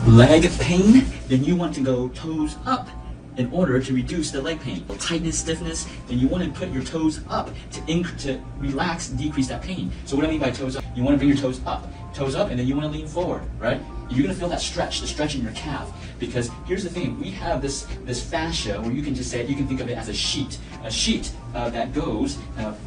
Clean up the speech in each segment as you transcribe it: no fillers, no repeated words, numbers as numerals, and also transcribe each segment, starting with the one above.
leg pain, then you want to go toes up in order to reduce the leg pain. Tightness, stiffness, then you want to put your toes up to relax and decrease that pain. So what do I mean by toes up? You want to bring your toes up, and then you want to lean forward, right? You're going to feel that stretch, the stretch in your calf, because here's the thing, we have this fascia where you can just say, you can think of it as a sheet that goes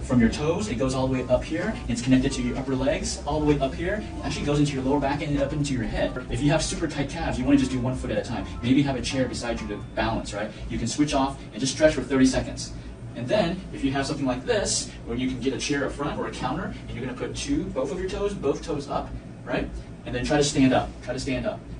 from your toes, it goes all the way up here, and it's connected to your upper legs, all the way up here, it actually goes into your lower back and up into your head. If you have super tight calves, you want to just do one foot at a time. Maybe have a chair beside you to balance, right? You can switch off and just stretch for 30 seconds. And then, if you have something like this, where you can get a chair up front or a counter, and you're going to put both of your toes, both toes up, right? And then try to stand up,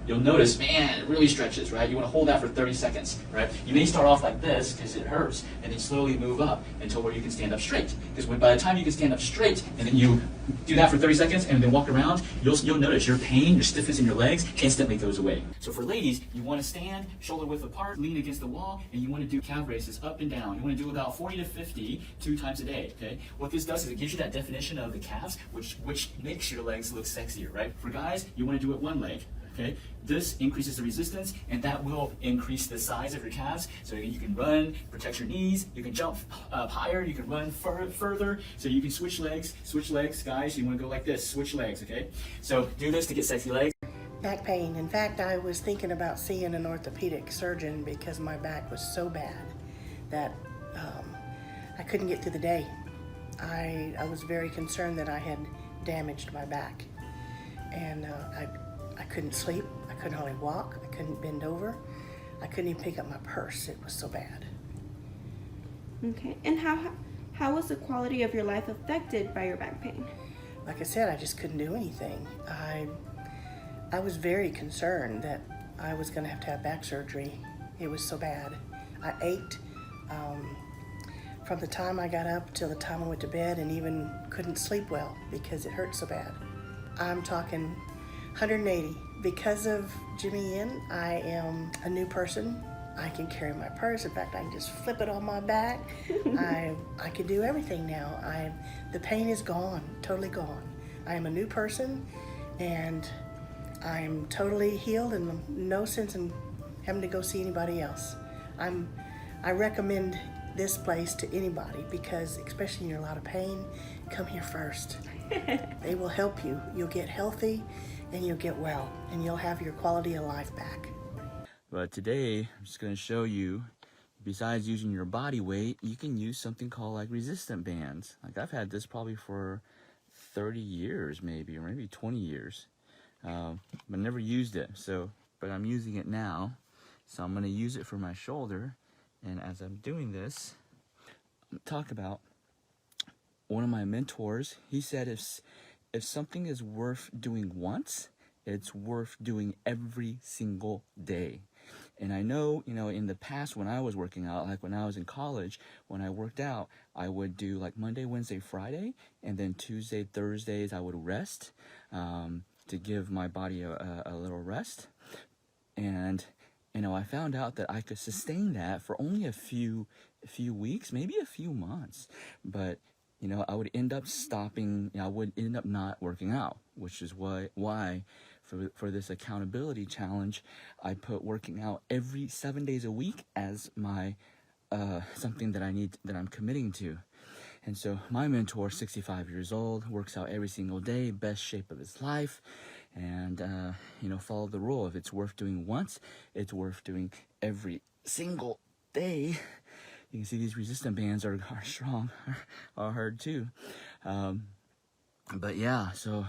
You'll notice, man, it really stretches, right? You want to hold that for 30 seconds, right? You may start off like this because it hurts, and then slowly move up until where you can stand up straight. Because by the time you can stand up straight, and then you do that for 30 seconds, and then walk around, you'll notice your pain, your stiffness in your legs instantly goes away. So for ladies, you want to stand, shoulder width apart, lean against the wall, and you want to do calf raises up and down. You want to do about 40 to 50 2 times a day, okay? What this does is it gives you that definition of the calves, which makes your legs look sexier, right? For guys, you want to do it one leg. Okay, this increases the resistance, and that will increase the size of your calves. So you can run, protect your knees. You can jump up higher. You can run further. So you can switch legs. Guys, you want to go like this. Switch legs. Okay. So do this to get sexy legs. Back pain. In fact, I was thinking about seeing an orthopedic surgeon because my back was so bad that I couldn't get through the day. I was very concerned that I had damaged my back, and I couldn't sleep, I couldn't hardly walk, I couldn't bend over, I couldn't even pick up my purse, it was so bad. Okay, and how was the quality of your life affected by your back pain? Like I said, I just couldn't do anything. I was very concerned that I was gonna have to have back surgery. It was so bad. I ached from the time I got up till the time I went to bed, and even couldn't sleep well because it hurt so bad. I'm talking 180. Because of Jimmy Yin, I am a new person. I can carry my purse. In fact, I can just flip it on my back. I can do everything now. The pain is gone, totally gone. I am a new person, and I'm totally healed, and no sense in having to go see anybody else. I recommend this place to anybody because, especially when you're in a lot of pain, come here first. They will help you. You'll get healthy, and you'll get well, and you'll have your quality of life back. But today, I'm just going to show you, besides using your body weight, you can use something called like resistant bands. Like I've had this probably for 30 years maybe, or maybe 20 years. But never used it, but I'm using it now. So I'm going to use it for my shoulder, and as I'm doing this, talk about one of my mentors. He said if something is worth doing once, it's worth doing every single day. And I know, in the past when I was working out, like when I was in college, when I worked out, I would do like Monday, Wednesday, Friday, and then Tuesday, Thursdays, I would rest to give my body a little rest. And, I found out that I could sustain that for only a few weeks, maybe a few months. But I would end up stopping, I would end up not working out, which is why for this accountability challenge, I put working out every 7 days a week as my, something that I'm committing to. And so my mentor, 65 years old, works out every single day, best shape of his life, and, followed the rule. If it's worth doing once, it's worth doing every single day. You can see these resistant bands are strong, are hard too. But yeah, so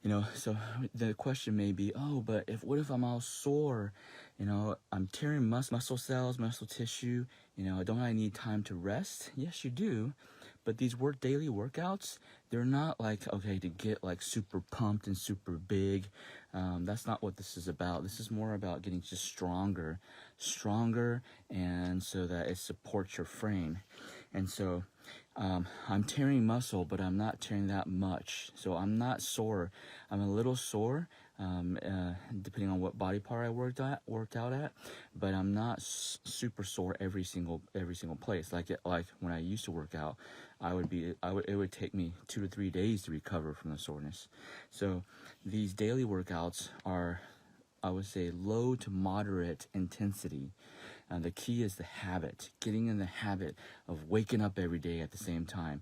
the question may be, but what if I'm all sore? I'm tearing muscle cells, muscle tissue. Don't I need time to rest? Yes, you do. But these daily workouts, they're not like, to get like super pumped and super big. That's not what this is about. This is more about getting just stronger, and so that it supports your frame. And so I'm tearing muscle, but I'm not tearing that much. So I'm not sore. I'm a little sore, depending on what body part I worked out at, but I'm not super sore every single place. Like when I used to work out, it would take me 2 to 3 days to recover from the soreness. So these daily workouts are I would say low to moderate intensity. The key is the habit, getting in the habit of waking up every day at the same time,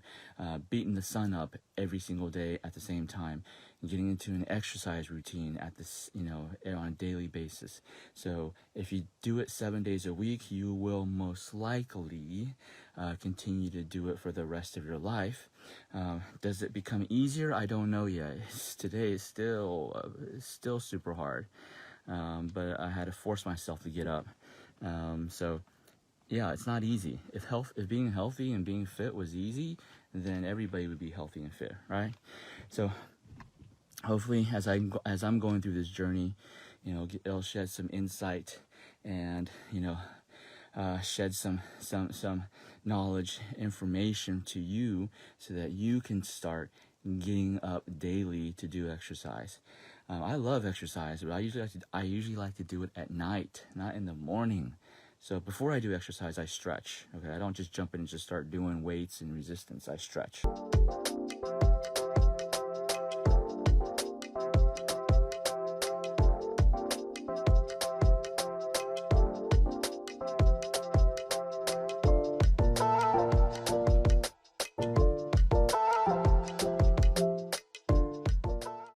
beating the sun up every single day at the same time, and getting into an exercise routine at this, on a daily basis. So if you do it 7 days a week, you will most likely continue to do it for the rest of your life. Does it become easier? I don't know yet. Today is still super hard, but I had to force myself to get up. So yeah, it's not easy. If being healthy and being fit was easy, then everybody would be healthy and fit, right? So hopefully, as I'm going through this journey, it'll shed some insight and shed some knowledge, information to you, so that you can start getting up daily to do exercise. I love exercise, but I usually like to do it at night, not in the morning. So before I do exercise, I stretch. Okay, I don't just jump in and just start doing weights and resistance. I stretch.